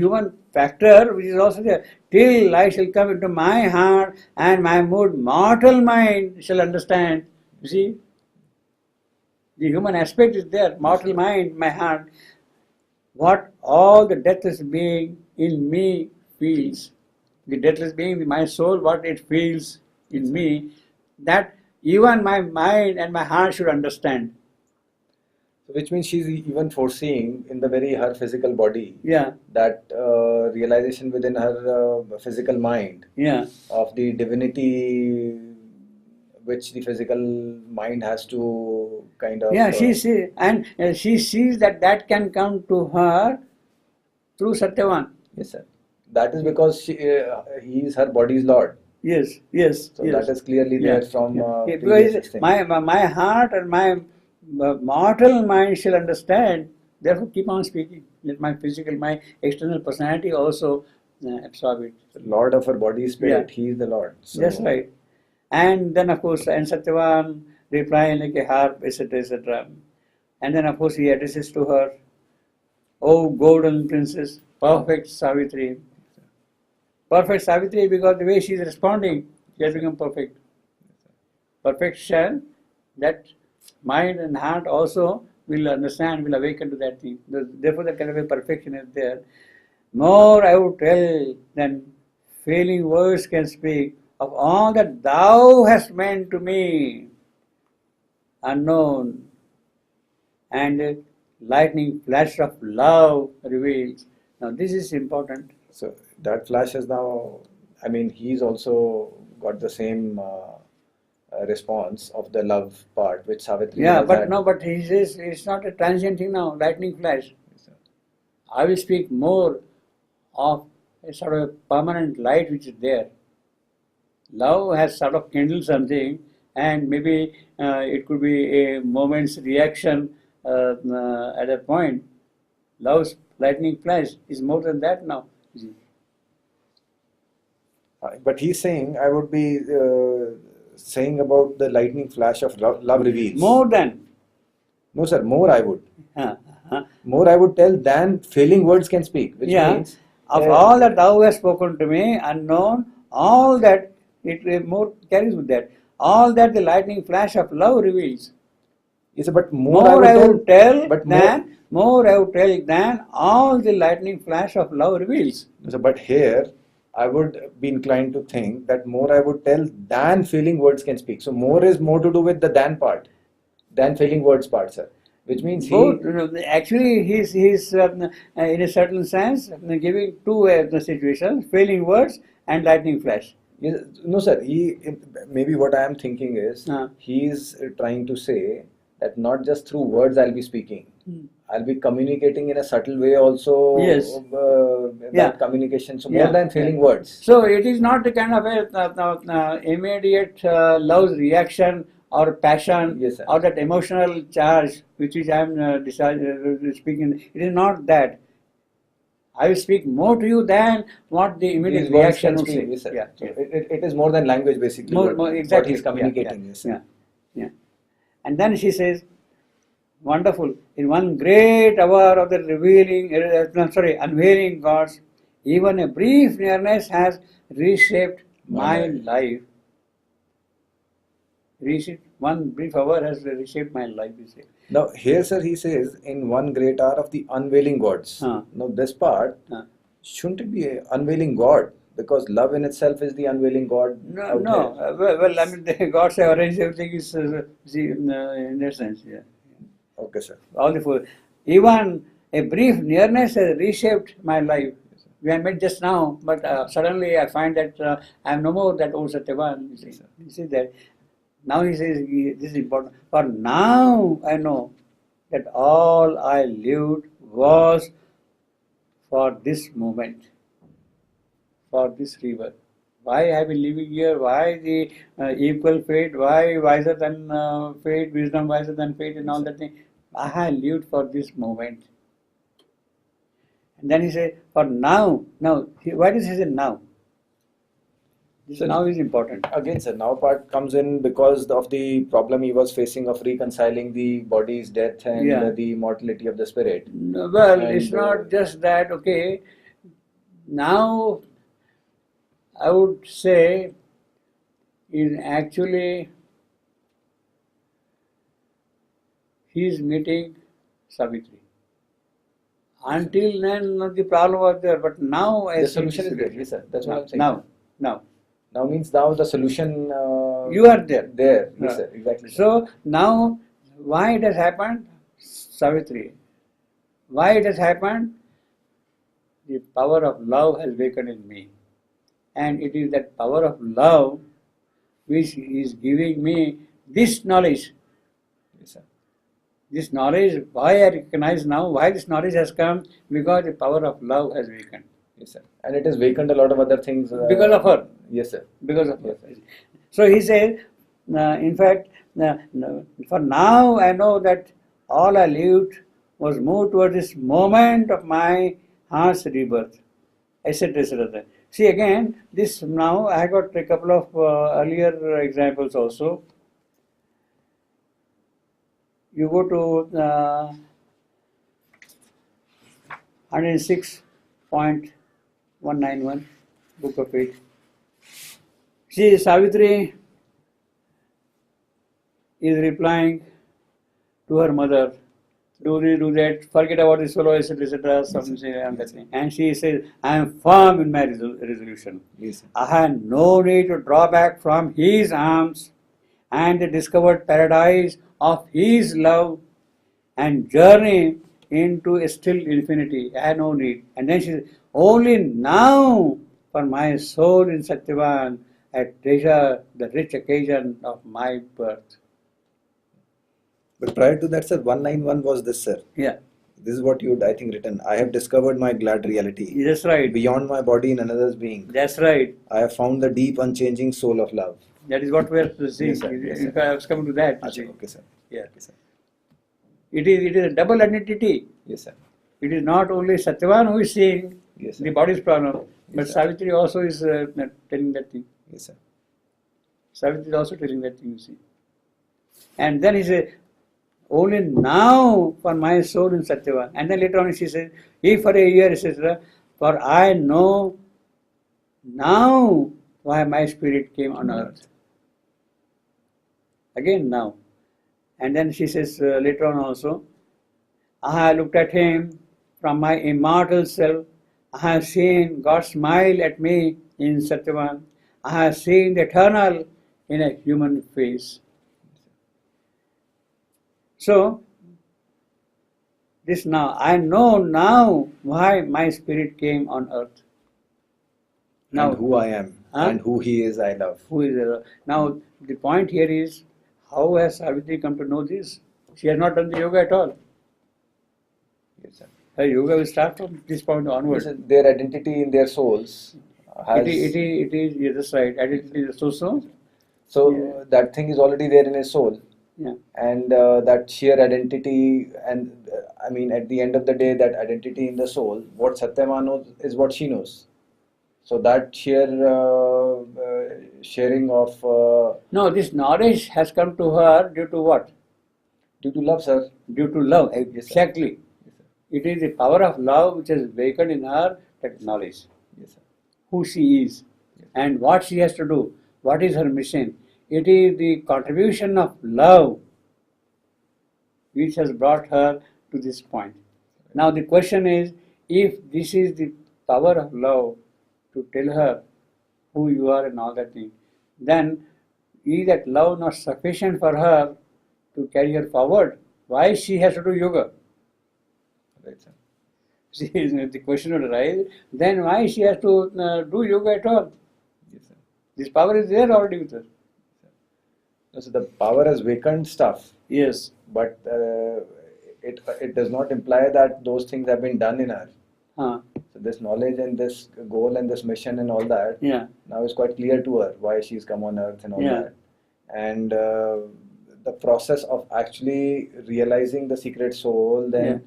human factor which is also there. Till light shall come into my heart and my mood, mortal mind shall understand. You see, the human aspect is there, mortal mind, my heart. What all the deathless being in me feels, the deathless being, my soul, what it feels in me, that even my mind and my heart should understand. Which means she's even foreseeing in the very her physical body, Yeah, that realization within her physical mind yeah, of the divinity which the physical mind has to kind of. yeah. She sees, and she sees that that can come to her through Satyavan. Yes, sir. That is because he is her body's lord. Yes, yes, So yes. that is clearly Yeah, there from yeah. previous Because thing. my heart and my mortal mind shall understand. Therefore, keep on speaking. Let my physical, my external personality also absorb it. Lord of her body spirit, Yeah. he is the Lord. So, That's right. And then, of course, and Satyavan replying like a harp, etc., etc. And then, of course, he addresses to her, "Oh, golden princess, perfect Savitri." Perfect Savitri because the way she is responding, she has become perfect. Perfection, that mind and heart also will understand, will awaken to that thing. Therefore, that kind of a perfection is there. More I would tell than failing words can speak of all that thou hast meant to me, unknown, and lightning flash of love reveals. Now, this is important. so that flash is now, I mean, he's also got the same response of the love part which Savitri Yeah, has but had. no, but he says it's not a transient thing now, lightning flash. Yes, sir. I will speak more of a sort of permanent light which is there. Love has sort of kindled something, and maybe it could be a moment's reaction at a point. Love's lightning flash is more than that now. But he's saying, I would be saying about the lightning flash of love reveals. More than. No, sir, more I would. Uh, uh, More I would tell than failing words can speak. Which yeah, means, of all that thou hast spoken to me, unknown, all that it more carries with that. All that the lightning flash of love reveals. yes, but more More I I would would tell but than more I would tell than all the lightning flash of love reveals. so, but here I would be inclined to think that more I would tell than failing words can speak. So more is more to do with the than part, than failing words part, sir. Which means Both, actually, he's in a certain sense giving two situations: failing words and lightning flash. yes, no, sir. Maybe what I am thinking is Uh, he is trying to say that not just through words I'll be speaking. I'll be communicating in a subtle way also. Yes. That Yeah. communication. So Yeah. more than failing words. So it is not a kind of a immediate love's reaction or passion Yes, sir. or that emotional charge which I am speaking. It is not that. I will speak more to you than what the immediate These words reaction can would speak. say. Yes, sir. Yeah, So yeah. it is more than language basically. More exactly. What he's communicating. Yeah, Yes, sir. yeah, yeah. And then she says, wonderful. In one great hour of the unveiling gods, even a brief nearness has reshaped my life. One brief hour has reshaped my life, you say. Now here, sir, he says in one great hour of the unveiling gods. Now this part, shouldn't it be a unveiling God? Because love in itself is the unveiling God. No, no. Well, I mean, the gods have arranged everything is in that sense. Yeah. Okay, sir. All the four. Even a brief nearness has reshaped my life. We have met just now, but suddenly I find that I am no more that old Satyavan. You see that. Now he says this is important. For now I know that all I lived was for this moment, for this river. Why have been living here? Why the equal fate? Why wiser than fate? Wisdom wiser than fate, and all that thing. I have lived for this moment. And then he said, for now. Now, why does he say now? This now is important. Again, sir, now part comes in because of the problem he was facing of reconciling the body's death and Yeah. the mortality of the spirit. Well, And, it's not just that, okay, now I would say is actually he is meeting Savitri. Until then, the problem was there, but now I The see solution this is there. solution. Yes, sir. That's what I'm saying. Now, Now means now the solution. you are there. There. Yes, sir. Exactly. So now, why it has happened, Savitri? Why it has happened? The power of love has awakened in me, and it is that power of love which is giving me this knowledge. Yes, sir. This knowledge, why I recognize now, why this knowledge has come, because the power of love has awakened. Yes, sir. And it has awakened a lot of other things. Because of her. Yes, sir. Because of Yes, her. So he says, in fact, for now I know that all I lived was moved towards this moment of my heart's rebirth, etc. etc. See again, this now I got a couple of earlier examples also. You go to 106.191, book of it. See, Savitri is replying to her mother, do this, do that, forget about this fellow, etc., something and that thing. And she says, I am firm in my resolution. Yes, sir. I had no need to draw back from his arms and the discovered paradise of his love and journey into a still infinity. I had no need. And then she says, only now for my soul in Satyavan I treasure the rich occasion of my birth. But prior to that, sir, 191 was this, sir. Yeah, This is what you'd, I think, written. I have discovered my glad reality. that's right. Beyond my body in another's being. That's right. I have found the deep, unchanging soul of love. That is what we are seeing. Yes, sir. Yes, If sir. I was coming to that, you Achha, see. okay, sir. Yeah. Okay, sir. It is a double identity. Yes, sir. It is not only Satyavan who is seeing Yes, sir. the body's problem, but sir. Savitri also is telling that thing. Yes, sir. Savitri is also telling that thing, you see. And then he says, only now for my soul in Satyavan. And then later on she says, if for a year, etc., for I know now why my spirit came on earth. Again now. And then she says later on also, I looked at him from my immortal self. I have seen God smile at me in Satyavan. I have seen the eternal in a human face. So, this now, I know now why my spirit came on earth. Now, And who I am and who he is, I love. who is now the point here is, how has Savitri come to know this? She has not done the yoga at all. Yes, sir. Her yoga will start from this point Yes, onwards. sir. Their identity in their souls has. It is, yes, that's right. Identity is so. So Yeah. that thing is already there in his soul. Yeah. And that sheer identity, and I mean, at the end of the day, that identity in the soul, what Satyama knows is what she knows. So that sheer sharing of No, this knowledge has come to her due to what? due to love, sir. Due to love, sir. exactly. Yes, sir. It is the power of love which has awakened in her that knowledge, Yes, sir. who she is and what she has to do, what is her mission. It is the contribution of love which has brought her to this point. Now the question is, if this is the power of love to tell her who you are and all that thing, then is that love not sufficient for her to carry her forward? Why she has to do yoga? Right, sir. See, the question would arise, then why she has to do yoga at all? Yes, sir. This power is there already with her. So the power has awakened stuff, Yes. but it does not imply that those things have been done in her. Huh. So this knowledge and this goal and this mission and all that Yeah. now is quite clear to her why she's come on earth and all Yeah. that. And the process of actually realizing the secret soul, then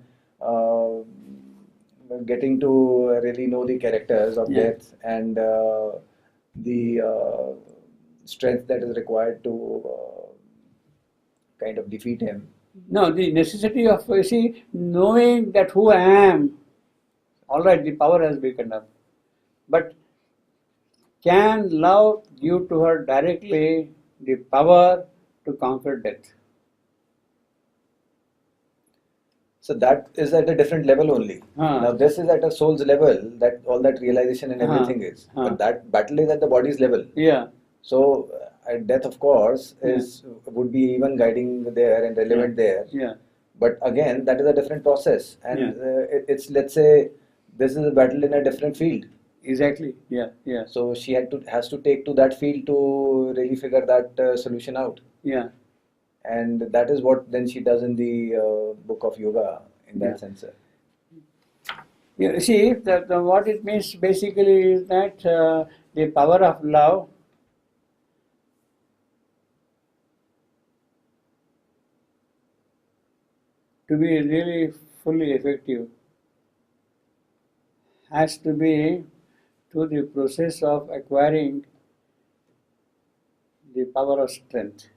getting to really know the characters of Yeah. death and the strength that is required to kind of defeat him. No, the necessity of, knowing that who I am, all right, the power has awakened up. But can love give to her directly the power to conquer death? So that is at a different level only. Now this is at a soul's level, that all that realization and everything is. But that battle is at the body's level. Yeah. So death, of course, would be even guiding there and relevant there. Yeah. But again, that is a different process, and it's, let's say, this is a battle in a different field. Exactly. Yeah. Yeah. So she has to take to that field to really figure that solution out. Yeah. And that is what then she does in the book of yoga in that sense. You see, what it means basically is that the power of love to be really fully effective has to be to the process of acquiring the power of strength.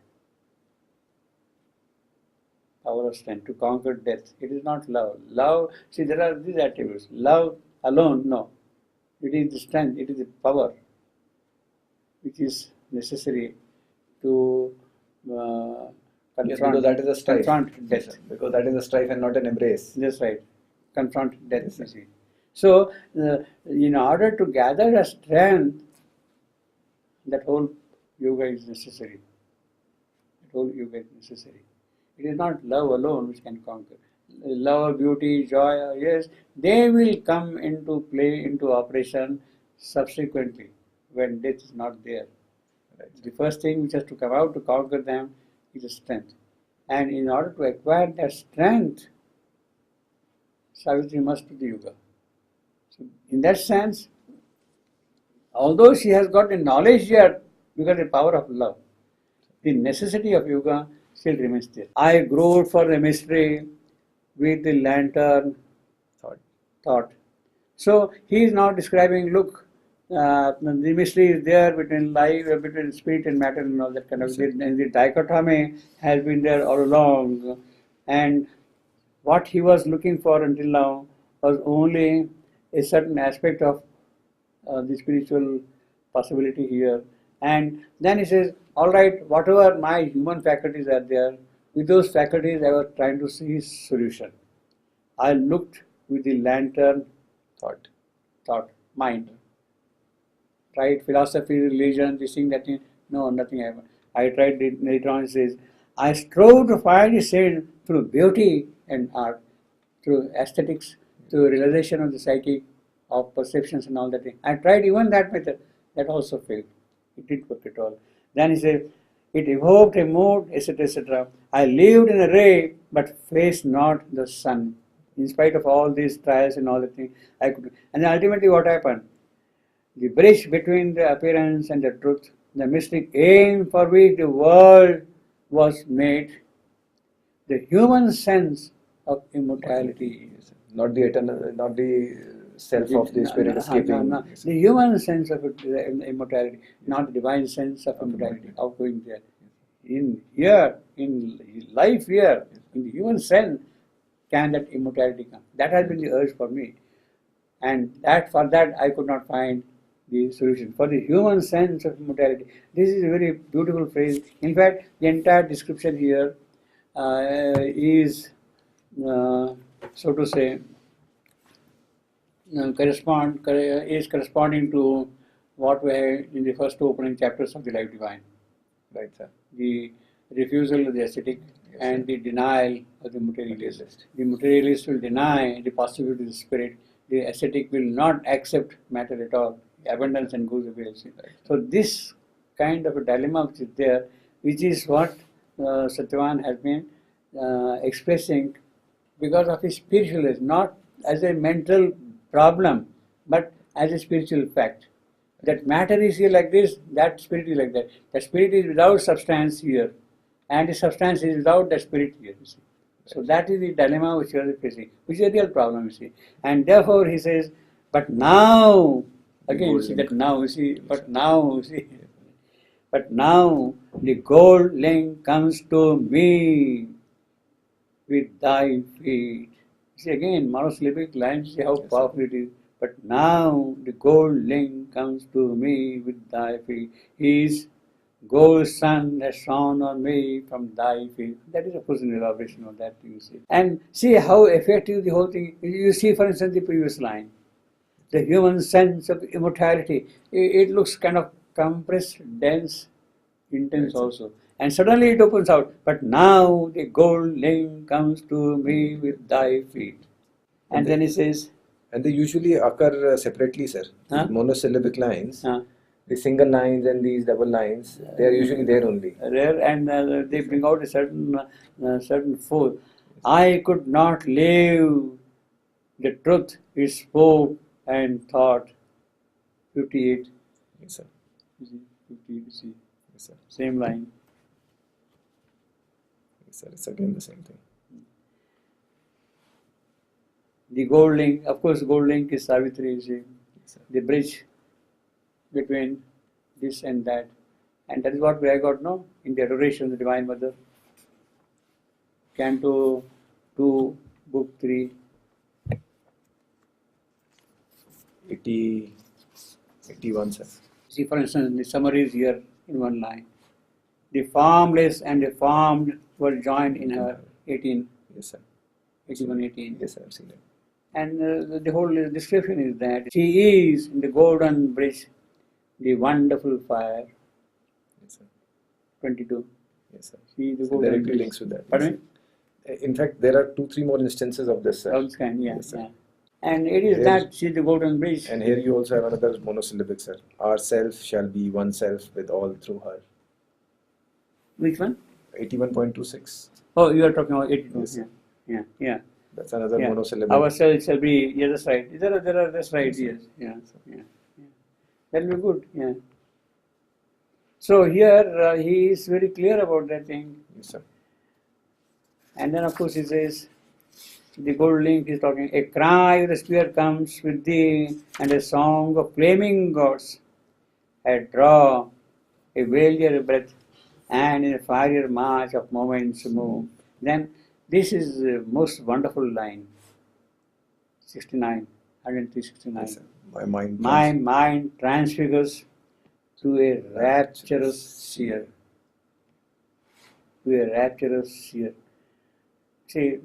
Power of strength to conquer death. It is not love. Love, see, there are these attributes. Love alone, no. It is the strength, it is the power which is necessary to because that is a strife. Confront death. Because that is a strife and not an embrace. That's right. Confront death, you see. So, in order to gather a strength, that whole yoga is necessary. That whole yoga is necessary. It is not love alone which can conquer. Love, beauty, joy, yes, they will come into play, into operation subsequently when death is not there. Right. The first thing which has to come out to conquer them is strength. And in order to acquire that strength, Savitri must do the yoga. So in that sense, although she has got the knowledge here because of the power of love, the necessity of yoga still remains there. I groped for the mystery with the lantern thought. So he is now describing, look, the mystery is there between life, between spirit and matter and all that kind of thing. And the dichotomy has been there all along. And what he was looking for until now was only a certain aspect of the spiritual possibility here. And then he says, all right, whatever my human faculties are there, with those faculties I was trying to see his solution. I looked with the lantern thought, mind. Tried philosophy, religion, this thing, that thing. No, nothing happened. I tried it later on. It says, I strove to find a shade through beauty and art, through aesthetics, through realization of the psyche, of perceptions and all that thing. I tried even that method. That also failed. It didn't work at all. Then he says, it evoked a mood, etc., etc. I lived in a ray, but faced not the sun. In spite of all these trials and all that thing, I could. And then ultimately, what happened? The bridge between the appearance and the truth, the mystic aim for which the world was made, the human sense of immortality. Not the eternal, not the self of the spirit escaping. The human sense of immortality, not the divine sense of immortality, of going there. In life here, in the human sense, can that immortality come? That has been the urge for me. And for that I could not find the solution. For the human sense of immortality, this is a very beautiful phrase. In fact, the entire description here is, so to say, is corresponding to what we have in the first two opening chapters of the Life Divine. Right, sir. The refusal of the ascetic and the denial of the materialist. The materialist will deny the possibility of the spirit. The ascetic will not accept matter at all. Abundance and goes away. So this kind of a dilemma which is there, which is what Satyavan has been expressing because of his spiritualism, not as a mental problem, but as a spiritual fact. That matter is here like this, that spirit is like that. The spirit is without substance here, and the substance is without the spirit here, you see. So that is the dilemma which you are facing, which is a real problem, you see. And therefore he says, but now, again you see that now, you see, but now, you see, but now the gold link comes to me with thy feet. See again, monosyllabic lines, see how powerful it is. But now the gold link comes to me with thy feet. His gold sun has shone on me from thy feet. That is, of course, an elaboration of that, you see. And see how effective the whole thing. You see, for instance, the previous line. The human sense of immortality. It looks kind of compressed, dense, intense also. And suddenly it opens out. But now the gold link comes to me with thy feet. And then he says, And they usually occur separately, sir. Huh? Monosyllabic lines. uh, The single lines and these double lines, they are usually there only. rare, and they bring out a certain force. I could not live the truth he spoke and thought. 58. Yes, sir. 58, see. Yes, sir. Same line. Yes, sir. It's again the same thing. The gold link, of course, gold link is Savitri, you see. Yes, sir. The bridge between this and that. And that is what I got, no? In the adoration of the Divine Mother. Canto 2, Book 3. 81, sir. See, for instance, the summary is here in one line. The formless and the formed were joined in her. 18. Yes, sir. 81, 18. Yes, sir. I've seen it. And the whole description is that she is in the golden bridge, the wonderful fire. Yes, sir. 22. Yes, sir. See the So golden directly bridge. links with that. Pardon Yes, sir. In fact, there are 2-3 more instances of this, sir. Of this kind, yeah, Yes, sir. yeah. And it is Here- that, see the golden bridge. And here you also have another monosyllabic, sir. Our self shall be one self with all through her. Which one? 81.26. Oh, you are talking about 82. Yes, sir. Yeah. That's another Yeah. monosyllabic. Ourselves shall be, yeah, that's right. That's right, Yes, sir. yes. Yeah. That will be good, yeah. So here he is very clear about that thing. Yes, sir. And then, of course, he says, the gold link is talking, a cry of the spirit comes with thee, and a song of flaming gods. I draw a veilier breath, and in a fierier march of moments move. Then, this is the most wonderful line. 69, 169. Yes, sir. My mind. My mind transfigures to a rapturous seer. To a rapturous seer. See,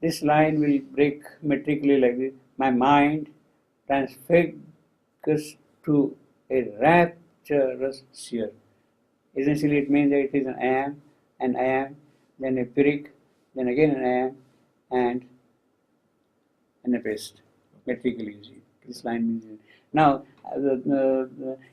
this line will break metrically like this. My mind transfigures to a rapturous seer. Essentially, it means that it is an I am, then a Pyrrhic, then again an I am, and a paste. Metrically, you see. This line means. Now,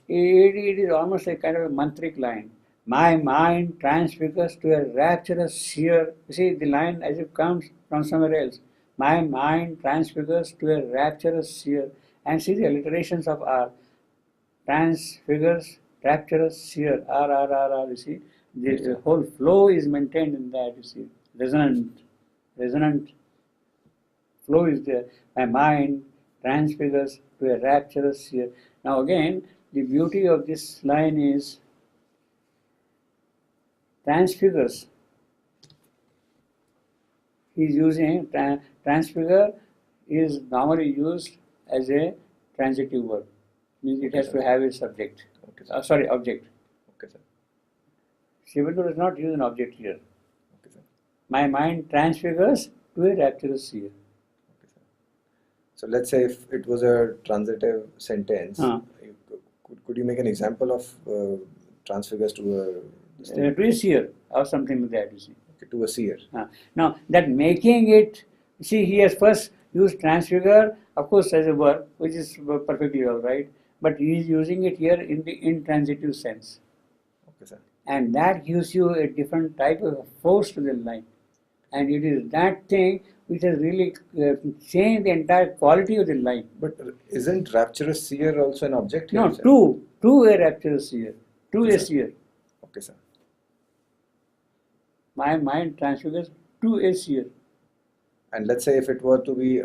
it is almost a kind of a mantric line. My mind transfigures to a rapturous seer. You see, the line as it comes from somewhere else. My mind transfigures to a rapturous seer. And see the alliterations of R. Transfigures, rapturous seer. R, you see. The whole flow is maintained in that, you see. Resonant flow is there. My mind transfigures to a rapturous seer. Now again, the beauty of this line is transfigures. He is using transfigure is normally used as a transitive verb. Means it has to have a subject. Okay, sir. Object. Okay, sir. Savitri does not use an object here. Okay, sir. My mind transfigures to a rapturous seer. Okay, sir. So let's say if it was a transitive sentence, could you make an example of transfigures to To a seer or something like that, you see. to a seer? Now, that making it, see, he has first used transfigure, of course, as a verb, which is perfectly all right, but he is using it here in the intransitive sense. Okay, sir. And that gives you a different type of force to the line. And it is that thing which has really changed the entire quality of the line. But isn't rapturous seer also an object here, No, sir? to a rapturous seer, to Okay, a sir. seer. Okay, sir. My mind transfigures to a seer. And let's say if it were to be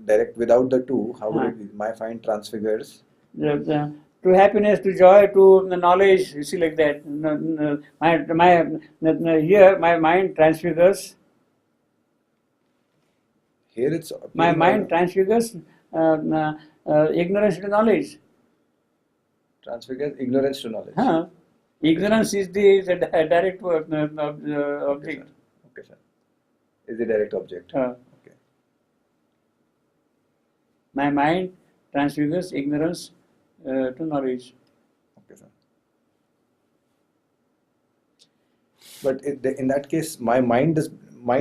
direct without the to, how would Huh. it be? My mind transfigures. To happiness, to joy, to the knowledge, you see, like that. Here, my mind transfigures. Here it's My mind transfigures ignorance to knowledge. Transfigures ignorance to knowledge. Huh? Ignorance is the direct Okay, object. sir. Okay, sir. Is the direct object. Okay. My mind transfigures ignorance to knowledge. Okay, sir. But in that case, my mind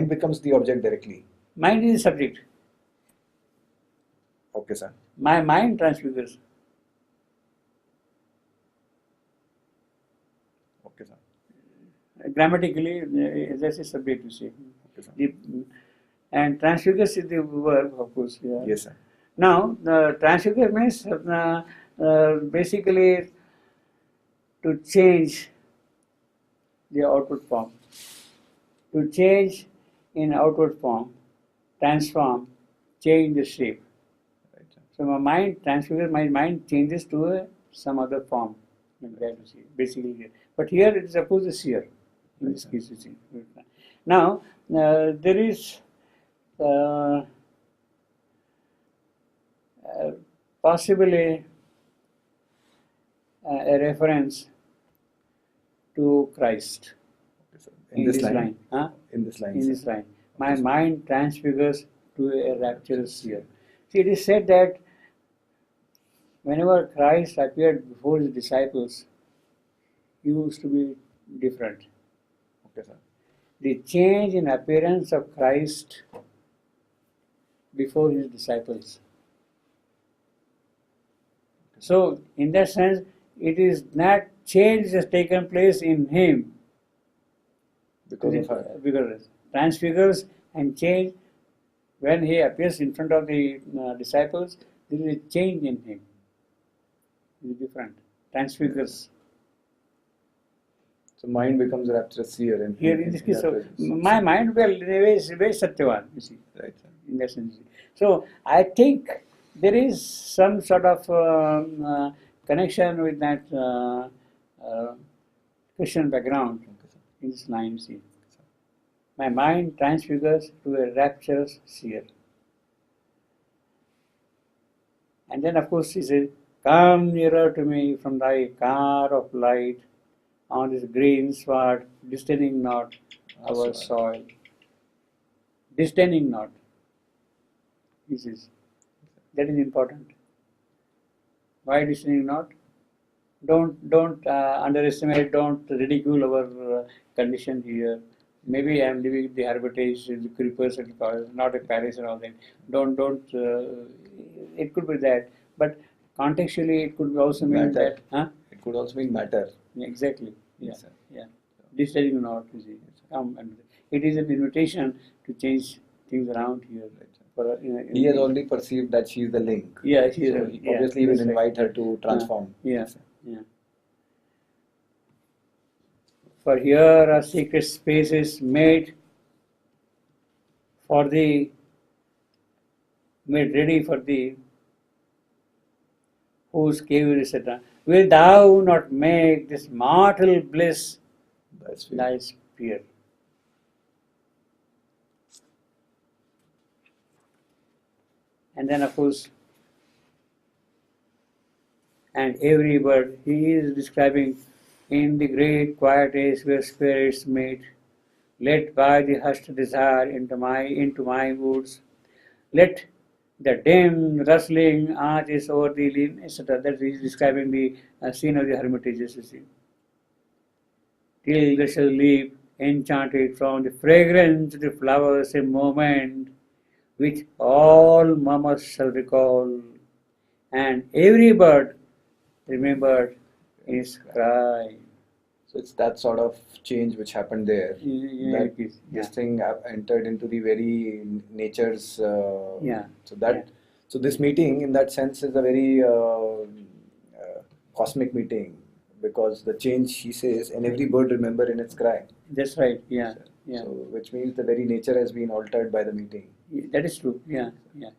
becomes the object directly. Mind is the subject. Okay, sir. My mind transfigures. Okay, sir. Grammatically, that's a subject, you see. Okay, sir. And transfigures is the verb, of course. Yeah. Yes, sir. Now, transfigure means basically to change the outward form. To change in outward form, transform, change the shape. Right, sir. So my mind transfigures, my mind changes to some other form. Basically, but here it is supposed to see here. In this case, you see. Now, there is possibly a reference to Christ. Okay, sir. In this line. Huh? In this line. In sir. this line. My mind transfigures to a rapturous sphere. See, it is said that whenever Christ appeared before his disciples, he used to be different. Okay, sir. The change in appearance of Christ before his disciples. So, in that sense, it is not change has taken place in him Because of her. because transfigures and change when he appears in front of the disciples, there is a change in him. It is different. Transfigures. So mind becomes rapturous here. Here in this case, so presence. my mind will is very Satyavan, you see, Right, sir. in that sense. So I think there is some sort of connection with that Christian background Okay, sir. in this line, you see. My mind transfigures to a rapturous sphere. And then, of course, he says, "Come nearer to me from thy car of light on this green sward, disdaining not our soil." Disdaining not. This is. That is important. Why disdaining not? Don't underestimate, don't ridicule our condition here. Maybe I am living in the hermitage, the creepers and flowers, not a palace and all that. Don't. It could be that, but contextually it could also mean Matter. that. Huh? It could also mean matter. Exactly. Yeah. Yes, sir. Yeah. Disdaining not. You see. Come and it is an invitation to change things around here. Right, sir. For, He has already perceived that she is the link. Yeah. So obviously, he will invite her to transform. Yeah. Yes, sir. Yeah. For here are secret spaces made for thee, made ready for thee, whose cave is etc. Will thou not make this mortal bliss That's fair. thy sphere? And then, of course, and every bird, he is describing in the great quiet age where spirits meet, led by the hushed desire into my woods, let the dim rustling arches over the lean, etc. That is describing the scene of the hermitages, you see. Till they shall leap, enchanted from the fragrance of the flowers, a moment which all mamas shall recall, and every bird remembered his cry. So it's that sort of change which happened there. Yeah, That it is. Yeah. this thing entered into the very nature's. Yeah. So that. Yeah. So this meeting, in that sense, is a very cosmic meeting, because the change, he says, and every bird remember in its cry. That's right. Yeah. So, Yeah. which means the very nature has been altered by the meeting. That is true. Yeah. Yeah.